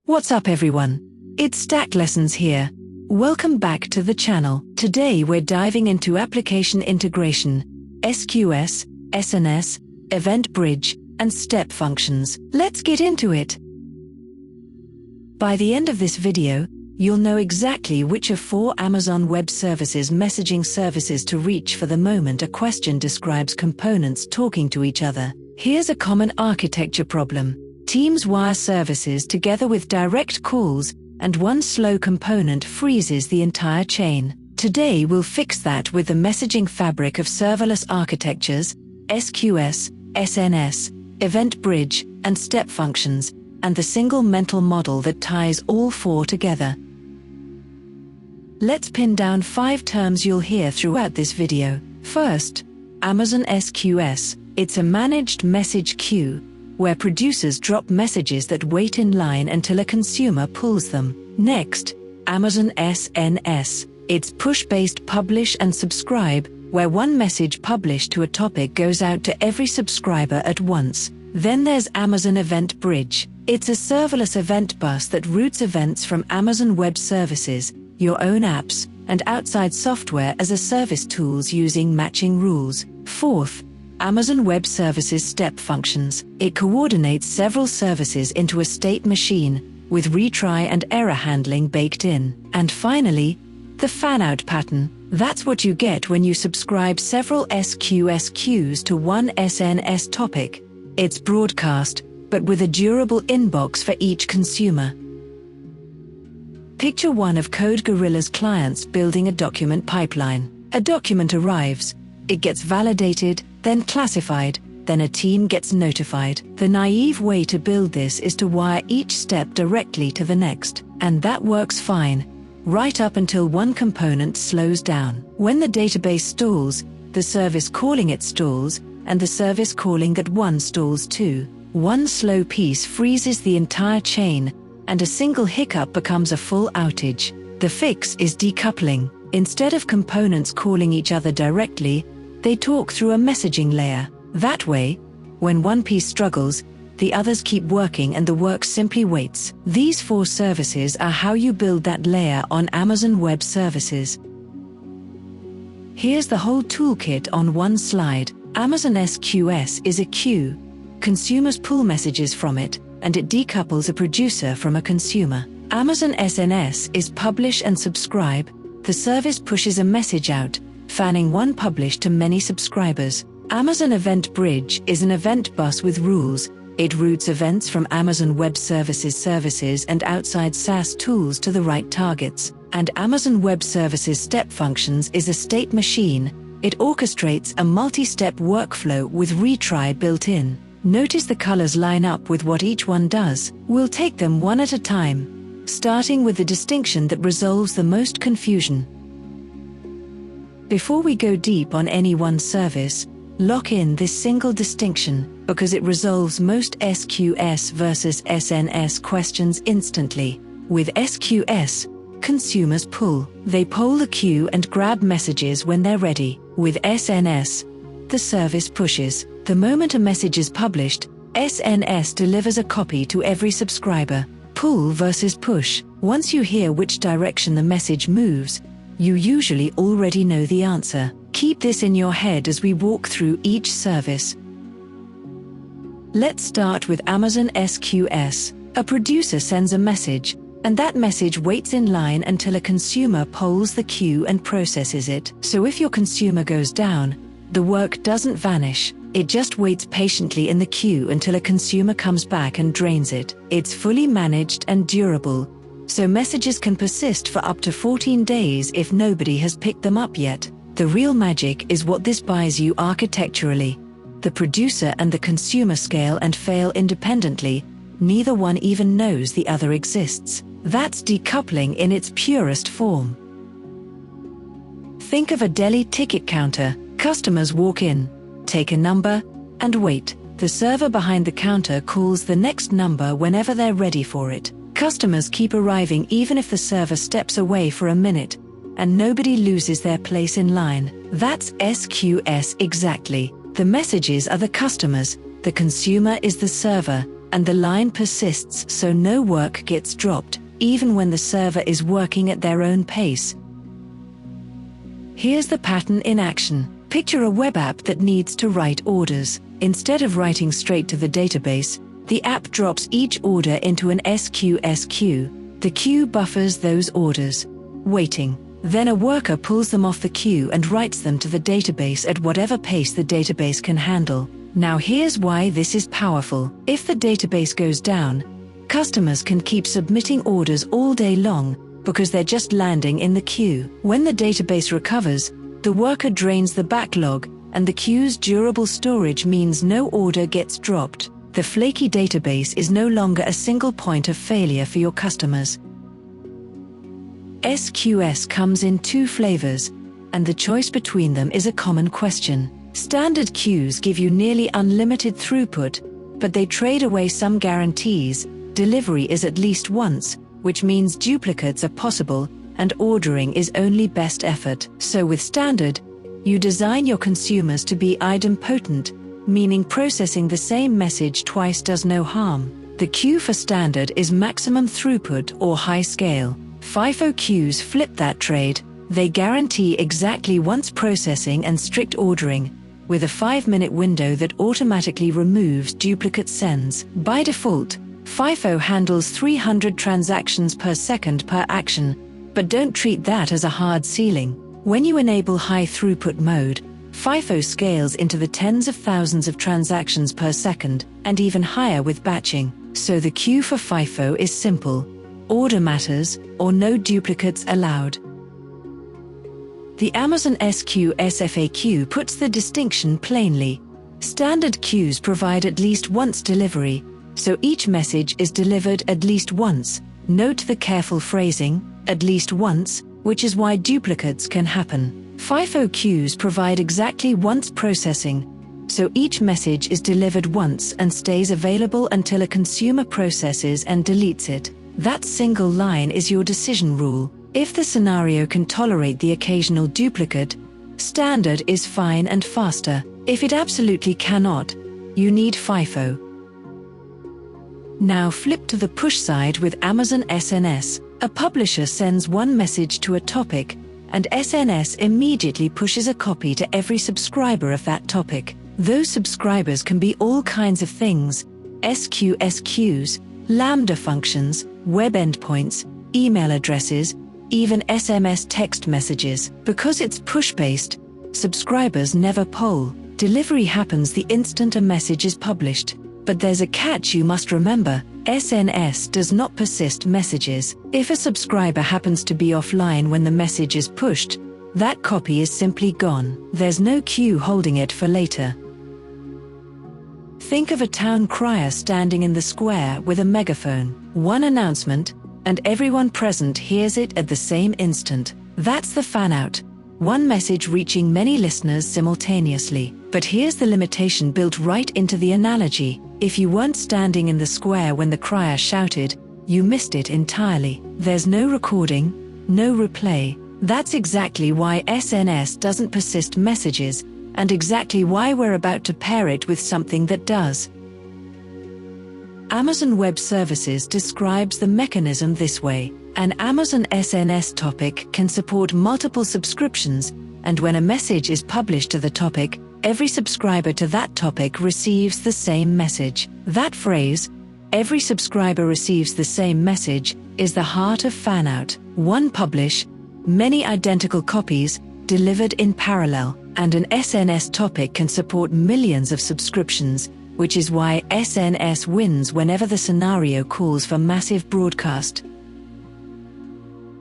What's up everyone? It's Stack Lessons here. Welcome back to the channel. Today we're diving into application integration, SQS, SNS, EventBridge, and step functions. Let's get into it. By the end of this video, you'll know exactly which of 4 Amazon Web Services messaging services to reach for the moment a question describes components talking to each other. Here's a common architecture problem. Teams wire services together with direct calls, and one slow component freezes the entire chain. Today we'll fix that with the messaging fabric of serverless architectures, SQS, SNS, EventBridge, and step functions, and the single mental model that ties all 4 together. Let's pin down 5 terms you'll hear throughout this video. First, Amazon SQS. It's a managed message queue, where producers drop messages that wait in line until a consumer pulls them. Next, Amazon SNS. It's push-based publish and subscribe, where one message published to a topic goes out to every subscriber at once. Then there's Amazon EventBridge. It's a serverless event bus that routes events from Amazon Web Services, your own apps, and outside software as a service tools using matching rules. Fourth, Amazon Web Services step functions. It coordinates several services into a state machine, with retry and error handling baked in. And finally, the fan-out pattern. That's what you get when you subscribe several SQS queues to one SNS topic. It's broadcast, but with a durable inbox for each consumer. Picture one of Code Gorilla's clients building a document pipeline. A document arrives, it gets validated, then classified, then a team gets notified. The naive way to build this is to wire each step directly to the next, and that works fine, right up until one component slows down. When the database stalls, the service calling it stalls, and the service calling that one stalls too. One slow piece freezes the entire chain, and a single hiccup becomes a full outage. The fix is decoupling. Instead of components calling each other directly, they talk through a messaging layer. That way, when one piece struggles, the others keep working and the work simply waits. These 4 services are how you build that layer on Amazon Web Services. Here's the whole toolkit on one slide. Amazon SQS is a queue. Consumers pull messages from it, and it decouples a producer from a consumer. Amazon SNS is publish and subscribe. The service pushes a message out, fanning one publish to many subscribers. Amazon EventBridge is an event bus with rules. It routes events from Amazon Web Services and outside SaaS tools to the right targets. And Amazon Web Services step functions is a state machine. It orchestrates a multi-step workflow with retry built in. Notice the colors line up with what each one does. We'll take them one at a time, starting with the distinction that resolves the most confusion. Before we go deep on any one service, lock in this single distinction, because it resolves most SQS versus SNS questions instantly. With SQS, consumers pull. They poll the queue and grab messages when they're ready. With SNS, the service pushes. The moment a message is published, SNS delivers a copy to every subscriber. Pull versus push. Once you hear which direction the message moves, you usually already know the answer. Keep this in your head as we walk through each service. Let's start with Amazon SQS. A producer sends a message, and that message waits in line until a consumer polls the queue and processes it. So if your consumer goes down, the work doesn't vanish. It just waits patiently in the queue until a consumer comes back and drains it. It's fully managed and durable, so messages can persist for up to 14 days if nobody has picked them up yet. The real magic is what this buys you architecturally. The producer and the consumer scale and fail independently. Neither one even knows the other exists. That's decoupling in its purest form. Think of a deli ticket counter. Customers walk in, take a number, and wait. The server behind the counter calls the next number whenever they're ready for it. Customers keep arriving even if the server steps away for a minute, and nobody loses their place in line. That's SQS exactly. The messages are the customers, the consumer is the server, and the line persists so no work gets dropped, even when the server is working at their own pace. Here's the pattern in action. Picture a web app that needs to write orders. Instead of writing straight to the database, the app drops each order into an SQS queue. The queue buffers those orders, waiting. Then a worker pulls them off the queue and writes them to the database at whatever pace the database can handle. Now here's why this is powerful. If the database goes down, customers can keep submitting orders all day long because they're just landing in the queue. When the database recovers, the worker drains the backlog, and the queue's durable storage means no order gets dropped. The flaky database is no longer a single point of failure for your customers. SQS comes in two flavors, and the choice between them is a common question. Standard queues give you nearly unlimited throughput, but they trade away some guarantees. Delivery is at least once, which means duplicates are possible, and ordering is only best effort. So with Standard, you design your consumers to be idempotent, meaning processing the same message twice does no harm. The queue for Standard is maximum throughput or high scale. FIFO queues flip that trade. They guarantee exactly once processing and strict ordering, with a 5-minute window that automatically removes duplicate sends. By default, FIFO handles 300 transactions per second per action, but don't treat that as a hard ceiling. When you enable high throughput mode, FIFO scales into the tens of thousands of transactions per second, and even higher with batching. So the queue for FIFO is simple: order matters, or no duplicates allowed. The Amazon SQS FAQ puts the distinction plainly. Standard queues provide at least once delivery, so each message is delivered at least once. Note the careful phrasing, at least once, which is why duplicates can happen. FIFO queues provide exactly once processing, so each message is delivered once and stays available until a consumer processes and deletes it. That single line is your decision rule. If the scenario can tolerate the occasional duplicate, Standard is fine and faster. If it absolutely cannot, you need FIFO. Now flip to the push side with Amazon SNS. A publisher sends one message to a topic, and SNS immediately pushes a copy to every subscriber of that topic. Those subscribers can be all kinds of things: SQS queues, Lambda functions, web endpoints, email addresses, even SMS text messages. Because it's push-based, subscribers never poll. Delivery happens the instant a message is published. But there's a catch you must remember: SNS does not persist messages. If a subscriber happens to be offline when the message is pushed, that copy is simply gone. There's no queue holding it for later. Think of a town crier standing in the square with a megaphone. One announcement, and everyone present hears it at the same instant. That's the fan-out. One message reaching many listeners simultaneously. But here's the limitation built right into the analogy. If you weren't standing in the square when the crier shouted, you missed it entirely. There's no recording, no replay. That's exactly why SNS doesn't persist messages, and exactly why we're about to pair it with something that does. Amazon Web Services describes the mechanism this way: an Amazon SNS topic can support multiple subscriptions, and when a message is published to the topic, every subscriber to that topic receives the same message. That phrase, "every subscriber receives the same message," is the heart of fan-out. One publish, many identical copies, delivered in parallel. And an SNS topic can support millions of subscriptions, which is why SNS wins whenever the scenario calls for massive broadcast.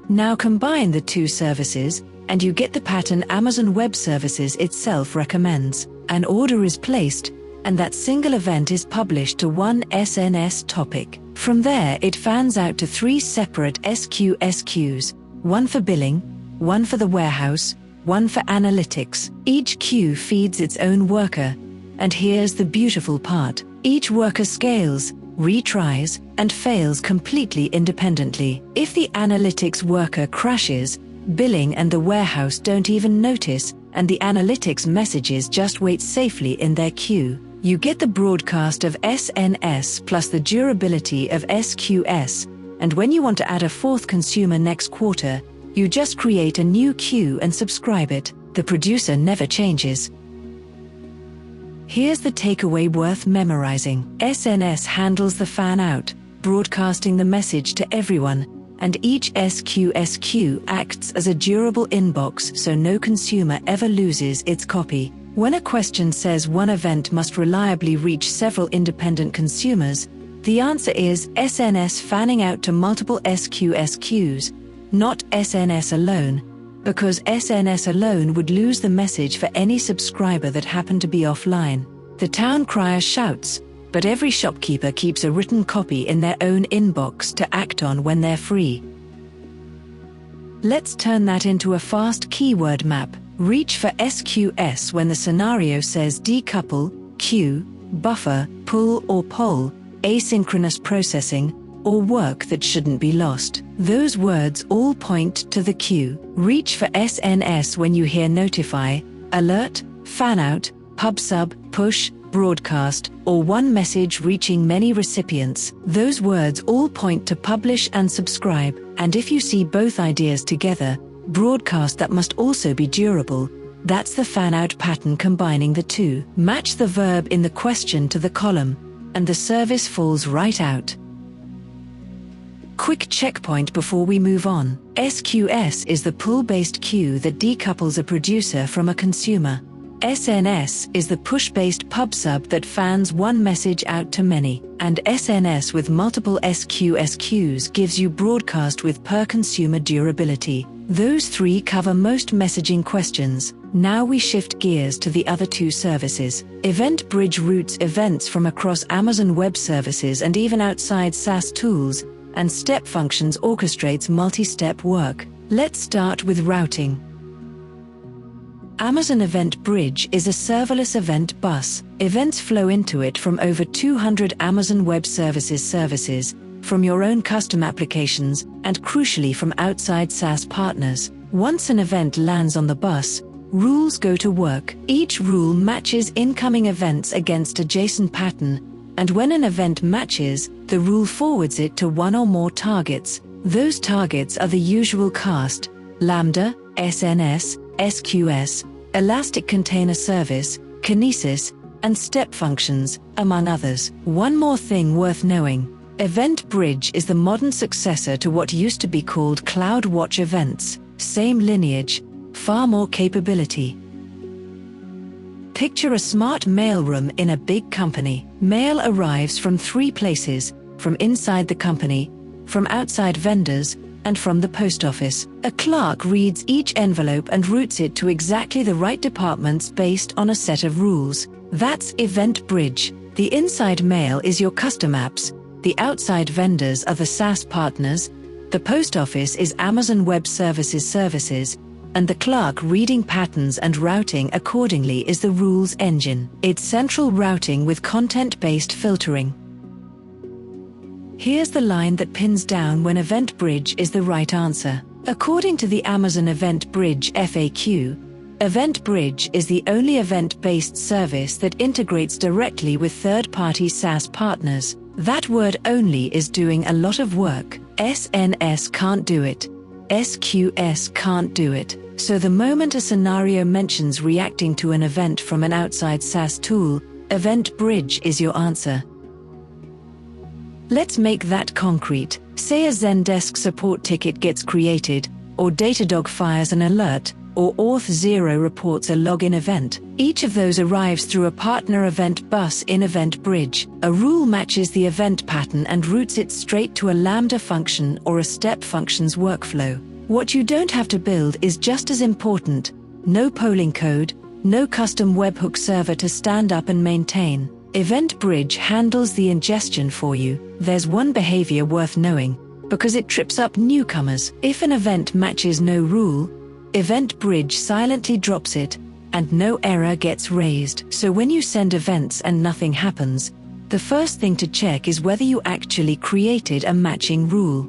Now combine the two services, and you get the pattern Amazon Web Services itself recommends. An order is placed, and that single event is published to one SNS topic. From there it fans out to 3 separate SQS queues, one for billing, one for the warehouse, one for analytics. Each queue feeds its own worker, and here's the beautiful part: each worker scales, retries, and fails completely independently. If the analytics worker crashes, billing and the warehouse don't even notice, and the analytics messages just wait safely in their queue. You get the broadcast of SNS plus the durability of SQS, and when you want to add a fourth consumer next quarter, you just create a new queue and subscribe it. The producer never changes. Here's the takeaway worth memorizing. SNS handles the fan-out, broadcasting the message to everyone, and each SQS queue acts as a durable inbox so no consumer ever loses its copy. When a question says one event must reliably reach several independent consumers, the answer is SNS fanning out to multiple SQS queues, not SNS alone, because SNS alone would lose the message for any subscriber that happened to be offline. The town crier shouts, but every shopkeeper keeps a written copy in their own inbox to act on when they're free. Let's turn that into a fast keyword map. Reach for SQS when the scenario says decouple, queue, buffer, pull or poll, asynchronous processing, or work that shouldn't be lost. Those words all point to the queue. Reach for SNS when you hear notify, alert, fan-out, pub/sub, push, broadcast, or one message reaching many recipients. Those words all point to publish and subscribe, and if you see both ideas together, broadcast that must also be durable, that's the fan-out pattern combining the two. Match the verb in the question to the column, and the service falls right out. Quick checkpoint before we move on. SQS is the pull-based queue that decouples a producer from a consumer. SNS is the push-based pub/sub that fans one message out to many, and SNS with multiple SQS queues gives you broadcast with per-consumer durability. Those three cover most messaging questions. Now we shift gears to the other two services. EventBridge routes events from across Amazon Web Services and even outside SaaS tools, and Step Functions orchestrates multi-step work. Let's start with routing. Amazon EventBridge is a serverless event bus. Events flow into it from over 200 Amazon Web Services, from your own custom applications, and crucially from outside SaaS partners. Once an event lands on the bus, rules go to work. Each rule matches incoming events against a JSON pattern, and when an event matches, the rule forwards it to one or more targets. Those targets are the usual cast: Lambda, SNS, SQS, Elastic Container Service, Kinesis, and Step Functions, among others. One more thing worth knowing. EventBridge is the modern successor to what used to be called CloudWatch Events. Same lineage, far more capability. Picture a smart mailroom in a big company. Mail arrives from three places: from inside the company, from outside vendors, and from the post office. A clerk reads each envelope and routes it to exactly the right departments based on a set of rules. That's EventBridge. The inside mail is your custom apps, the outside vendors are the SaaS partners, the post office is Amazon Web Services, and the clerk reading patterns and routing accordingly is the rules engine. It's central routing with content-based filtering. Here's the line that pins down when EventBridge is the right answer. According to the Amazon EventBridge FAQ, EventBridge is the only event-based service that integrates directly with third-party SaaS partners. That word "only" is doing a lot of work. SNS can't do it. SQS can't do it. So the moment a scenario mentions reacting to an event from an outside SaaS tool, EventBridge is your answer. Let's make that concrete. Say a Zendesk support ticket gets created, or Datadog fires an alert, or Auth0 reports a login event. Each of those arrives through a partner event bus in EventBridge. A rule matches the event pattern and routes it straight to a Lambda function or a Step Functions workflow. What you don't have to build is just as important: no polling code, no custom webhook server to stand up and maintain. EventBridge handles the ingestion for you. There's one behavior worth knowing, because it trips up newcomers. If an event matches no rule, EventBridge silently drops it, and no error gets raised. So when you send events and nothing happens, the first thing to check is whether you actually created a matching rule.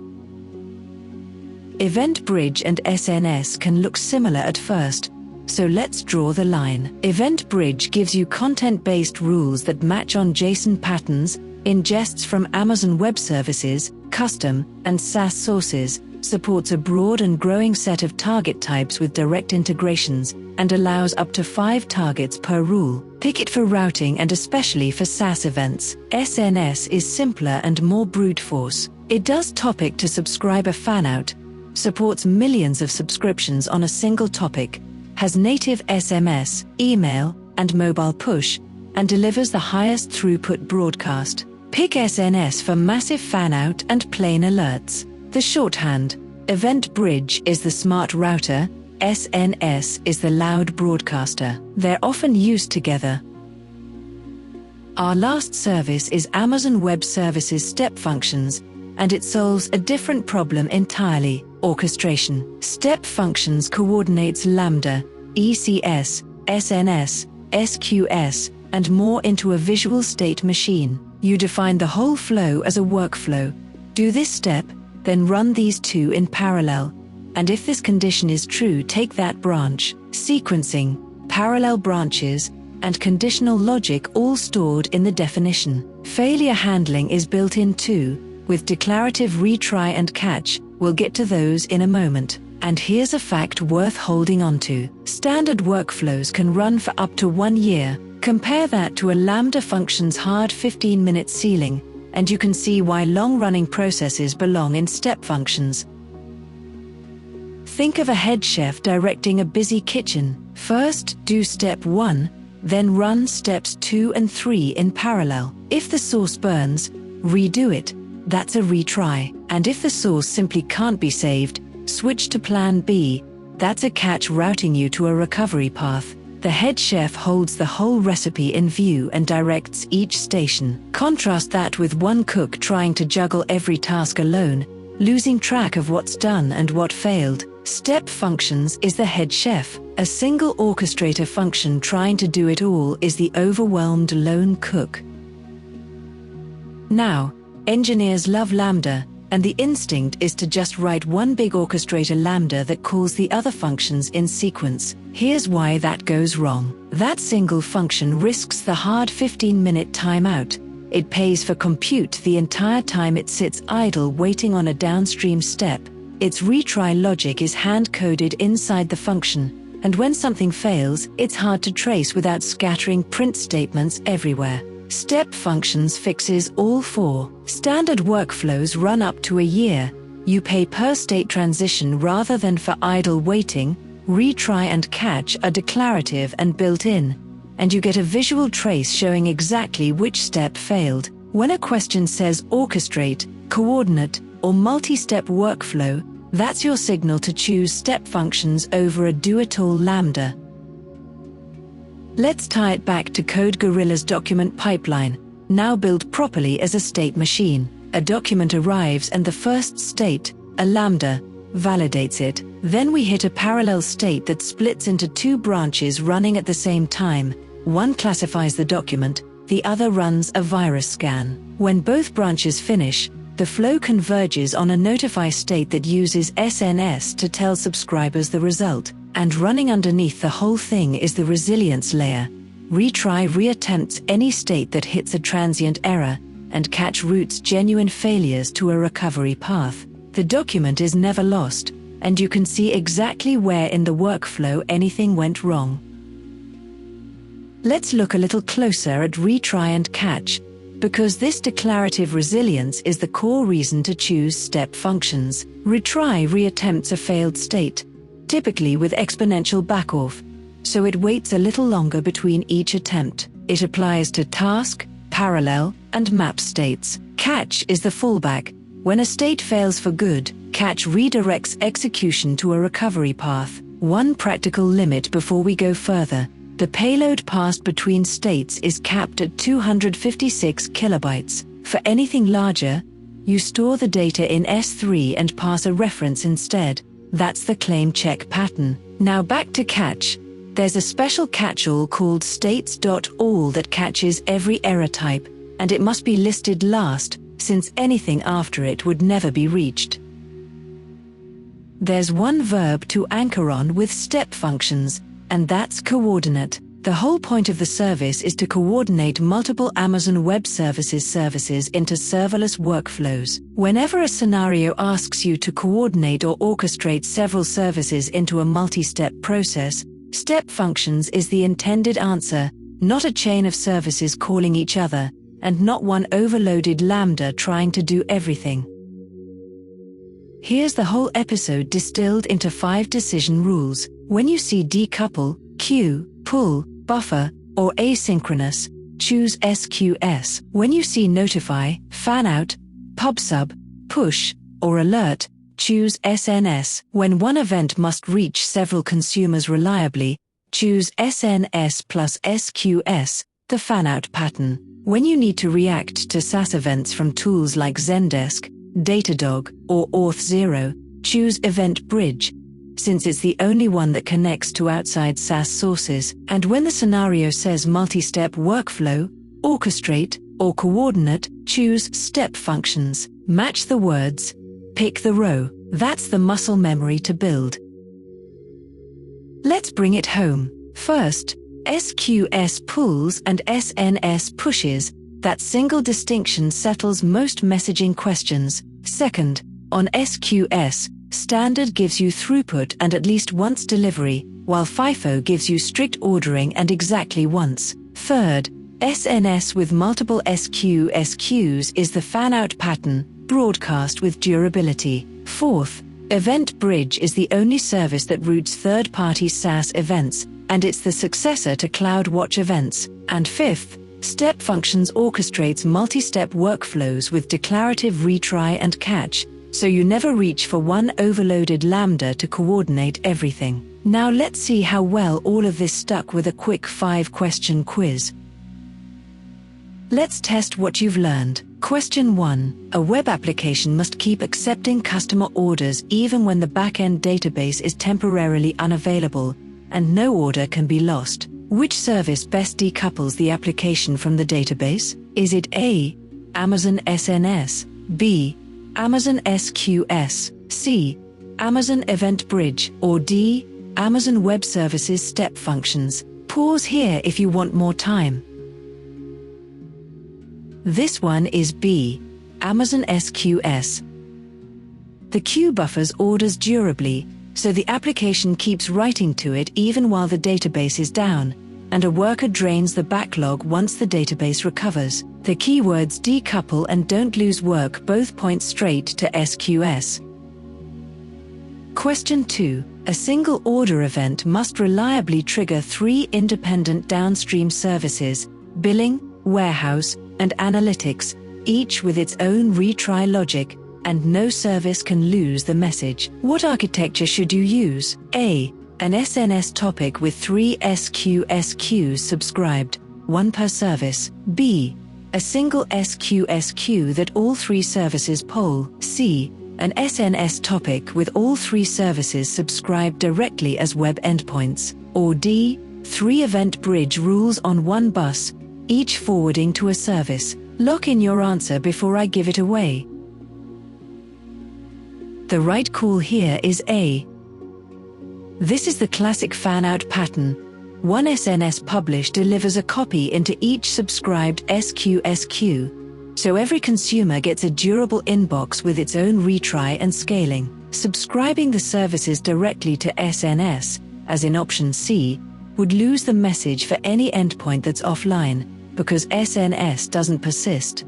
EventBridge and SNS can look similar at first, So let's draw the line. EventBridge gives you content-based rules that match on JSON patterns, ingests from Amazon Web Services, custom, and SaaS sources, supports a broad and growing set of target types with direct integrations, and allows up to 5 targets per rule. Pick it for routing and especially for SaaS events. SNS is simpler and more brute force. It does topic to subscriber fan-out, supports millions of subscriptions on a single topic, has native SMS, email, and mobile push, and delivers the highest throughput broadcast. Pick SNS for massive fan-out and plain alerts. The shorthand: EventBridge is the smart router, SNS is the loud broadcaster. They're often used together. Our last service is Amazon Web Services Step Functions, and it solves a different problem entirely: orchestration. Step Functions coordinates Lambda, ECS, SNS, SQS, and more into a visual state machine. You define the whole flow as a workflow. Do this step, then run these 2 in parallel. And if this condition is true, take that branch. Sequencing, parallel branches, and conditional logic all stored in the definition. Failure handling is built in too, with declarative retry and catch. We'll get to those in a moment. And here's a fact worth holding on to. Standard workflows can run for up to 1 year. Compare that to a Lambda function's hard 15-minute ceiling, and you can see why long-running processes belong in step functions. Think of a head chef directing a busy kitchen. First, do step 1, then run steps 2 and 3 in parallel. If the sauce burns, redo it. That's a retry. And if the sauce simply can't be saved, switch to plan B. That's a catch routing you to a recovery path. The head chef holds the whole recipe in view and directs each station. Contrast that with one cook trying to juggle every task alone, losing track of what's done and what failed. Step functions is the head chef. A single orchestrator function trying to do it all is the overwhelmed lone cook. Now, engineers love Lambda, and the instinct is to just write one big orchestrator Lambda that calls the other functions in sequence. Here's why that goes wrong. That single function risks the hard 15-minute timeout. It pays for compute the entire time it sits idle waiting on a downstream step. Its retry logic is hand-coded inside the function, and when something fails, it's hard to trace without scattering print statements everywhere. Step functions fixes all 4. Standard workflows run up to a year. You pay per state transition rather than for idle waiting. Retry and catch are declarative and built in, and you get a visual trace showing exactly which step failed. When a question says orchestrate, coordinate, or multi-step workflow, that's your signal to choose step functions over a do-it-all Lambda. Let's tie it back to CodeGorilla's document pipeline, now built properly as a state machine. A document arrives and the first state, a Lambda, validates it. Then we hit a parallel state that splits into 2 branches running at the same time. One classifies the document, the other runs a virus scan. When both branches finish, the flow converges on a notify state that uses SNS to tell subscribers the result. And running underneath the whole thing is the resilience layer. Retry reattempts any state that hits a transient error, and catch routes genuine failures to a recovery path. The document is never lost, and you can see exactly where in the workflow anything went wrong. Let's look a little closer at retry and catch, because this declarative resilience is the core reason to choose step functions. Retry reattempts a failed state, typically with exponential backoff, so it waits a little longer between each attempt. It applies to task, parallel, and map states. Catch is the fallback. When a state fails for good, catch redirects execution to a recovery path. One practical limit before we go further: the payload passed between states is capped at 256 kilobytes. For anything larger, you store the data in S3 and pass a reference instead. That's the claim check pattern. Now back to catch. There's a special catch-all called states.all that catches every error type, and it must be listed last, since anything after it would never be reached. There's one verb to anchor on with step functions: and that's coordinate. The whole point of the service is to coordinate multiple Amazon Web Services into serverless workflows. Whenever a scenario asks you to coordinate or orchestrate several services into a multi-step process, step functions is the intended answer, not a chain of services calling each other, and not one overloaded lambda trying to do everything. Here's the whole episode distilled into 5 decision rules. When you see decouple, queue, pull, buffer, or asynchronous, choose SQS. When you see notify, fan-out, pub/sub, push, or alert, choose SNS. When one event must reach several consumers reliably, choose SNS plus SQS, the fan-out pattern. When you need to react to SaaS events from tools like Zendesk, Datadog, or Auth0, choose EventBridge, since it's the only one that connects to outside SaaS sources. And when the scenario says multi-step workflow, orchestrate, or coordinate, choose step functions. Match the words, pick the row. That's the muscle memory to build. Let's bring it home. First, SQS pulls and SNS pushes. That single distinction settles most messaging questions. Second, on SQS, standard gives you throughput and at least once delivery, while FIFO gives you strict ordering and exactly once. Third, SNS with multiple SQS is the fan-out pattern, broadcast with durability. Fourth, EventBridge is the only service that routes third-party SaaS events, and it's the successor to CloudWatch events. And fifth, Step Functions orchestrates multi-step workflows with declarative retry and catch, so you never reach for one overloaded lambda to coordinate everything. Now let's see how well all of this stuck with a quick 5-question quiz. Let's test what you've learned. Question 1. A web application must keep accepting customer orders even when the backend database is temporarily unavailable, and no order can be lost. Which service best decouples the application from the database? Is it A, Amazon SNS, B, Amazon SQS, C, Amazon EventBridge, or D, Amazon Web Services Step Functions? Pause here if you want more time. This one is B, Amazon SQS. The queue buffers orders durably, so the application keeps writing to it even while the database is down, and a worker drains the backlog once the database recovers. The keywords decouple and don't lose work both point straight to SQS. Question 2. A single order event must reliably trigger 3 independent downstream services: billing, warehouse, and analytics, each with its own retry logic, and no service can lose the message. What architecture should you use? A. An SNS topic with 3 SQS queues subscribed, 1 per service. B. A single SQS queue that all 3 services poll. C. An SNS topic with all 3 services subscribed directly as web endpoints. Or D. 3 EventBridge rules on 1 bus, each forwarding to a service. Lock in your answer before I give it away. The right call here is A. This is the classic fan-out pattern. One SNS publish delivers a copy into each subscribed SQS queue, so every consumer gets a durable inbox with its own retry and scaling. Subscribing the services directly to SNS, as in option C, would lose the message for any endpoint that's offline, because SNS doesn't persist.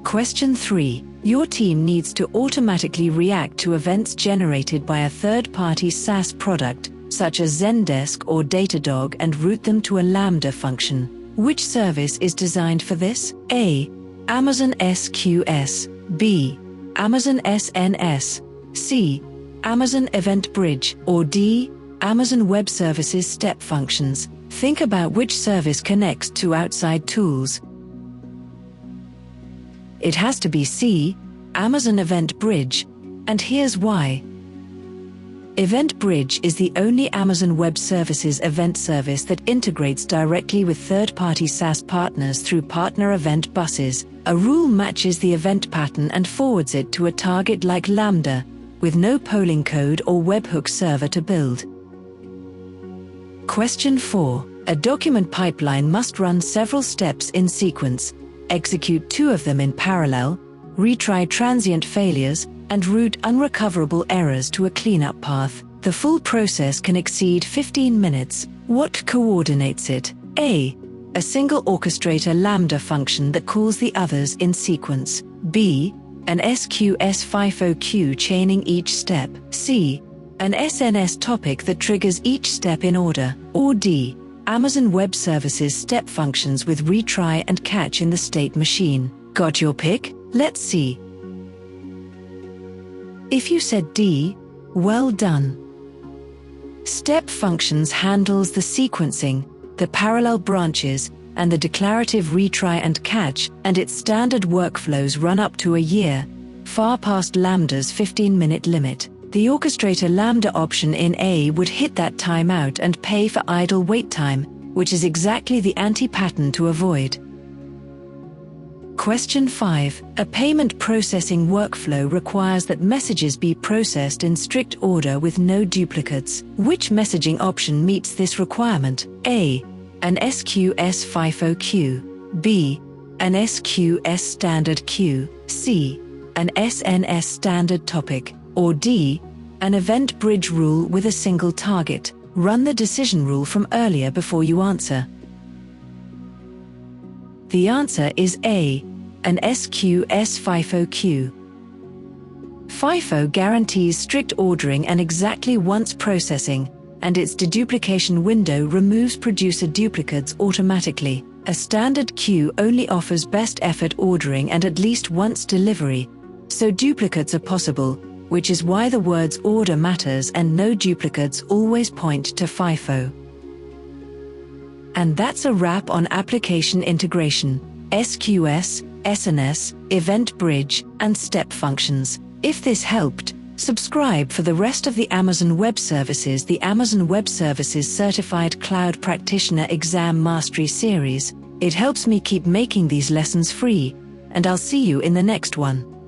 Question 3. Your team needs to automatically react to events generated by a third-party SaaS product, such as Zendesk or Datadog, and route them to a Lambda function. Which service is designed for this? A. Amazon SQS. B. Amazon SNS. C. Amazon EventBridge. Or D. Amazon Web Services Step Functions. Think about which service connects to outside tools. It has to be C, Amazon EventBridge, and here's why. EventBridge is the only Amazon Web Services event service that integrates directly with third-party SaaS partners through partner event buses. A rule matches the event pattern and forwards it to a target like Lambda, with no polling code or webhook server to build. Question 4. A document pipeline must run several steps in sequence, execute 2 of them in parallel, retry transient failures, and route unrecoverable errors to a cleanup path. The full process can exceed 15 minutes. What coordinates it? A. A single orchestrator lambda function that calls the others in sequence. B. An SQS FIFO queue chaining each step. C. An SNS topic that triggers each step in order. Or D. Amazon Web Services step functions with retry and catch in the state machine. Got your pick? Let's see. If you said D, well done. Step functions handles the sequencing, the parallel branches, and the declarative retry and catch, and its standard workflows run up to a year, far past Lambda's 15-minute limit. The orchestrator Lambda option in A would hit that timeout and pay for idle wait time, which is exactly the anti-pattern to avoid. Question 5. A payment processing workflow requires that messages be processed in strict order with no duplicates. Which messaging option meets this requirement? A. An SQS FIFO queue. B. An SQS standard queue. C. An SNS standard topic. Or D. An EventBridge rule with a single target. Run the decision rule from earlier before you answer. The answer is A. An SQS FIFO queue. FIFO guarantees strict ordering and exactly once processing, and its deduplication window removes producer duplicates automatically. A standard queue only offers best effort ordering and at least once delivery, so duplicates are possible, which is why the words order matters and no duplicates always point to FIFO. And that's a wrap on application integration, SQS, SNS, EventBridge, and step functions. If this helped, subscribe for the rest of the Amazon Web Services, the Amazon Web Services Certified Cloud Practitioner Exam Mastery Series. It helps me keep making these lessons free, and I'll see you in the next one.